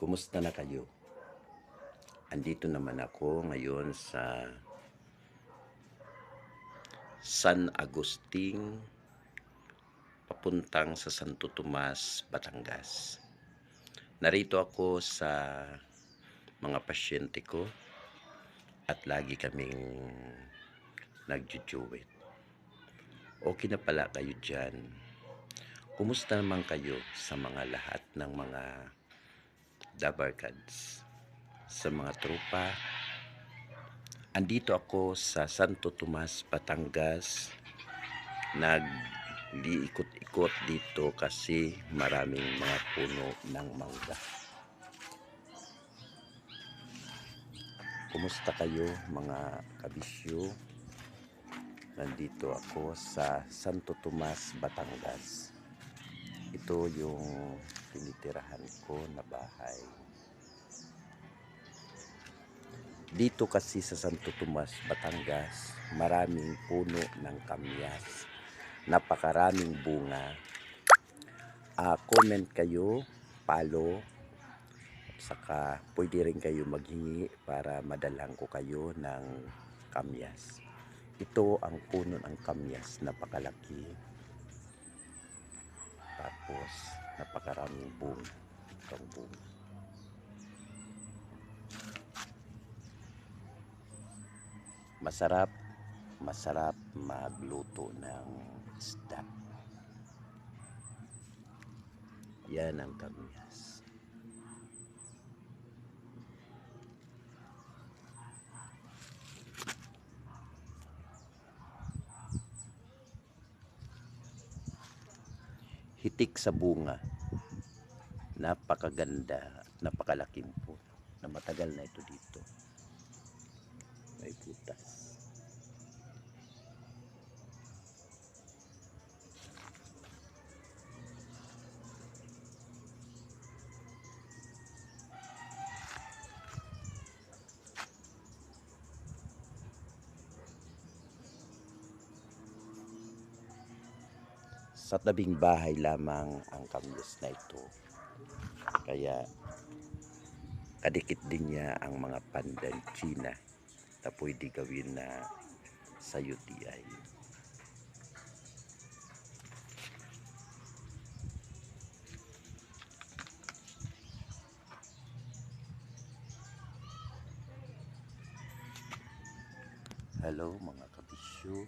Kumusta na kayo? Andito naman ako ngayon sa San Agustin, papuntang sa Santo Tomas, Batangas. Narito ako sa mga pasyente ko at lagi kaming nagjujuwit. Okay na pala kayo dyan. Kumusta naman kayo sa mga lahat ng mga dabarkads, sa mga tropa? Andito ako sa Santo Tomas, Batangas. Nag-liikot-ikot dito kasi maraming mga puno ng mangga. Kumusta kayo mga kabisyo? Nandito ako sa Santo Tomas, Batangas. Ito yung tinitirahan ko na bahay. Dito kasi sa Santo Tomas, Batangas, maraming puno ng kamyas. Napakaraming bunga. Comment kayo, follow, saka pwede rin kayo maghingi para madalang ko kayo ng kamyas. Ito ang puno ng kamyas, napakalaki. Tapos napakaraming bunga. Itong bunga. Masarap magluto ng isda. Yan ang kamyas. Hitik sa bunga. Napakaganda, napakalaking puno. Na matagal na ito dito. May butas. Sa tabing bahay lamang ang kamyas na ito. Kaya kadikit din niya ang mga pandan China na pwede gawin na sa UTI. Hello mga kabisyo.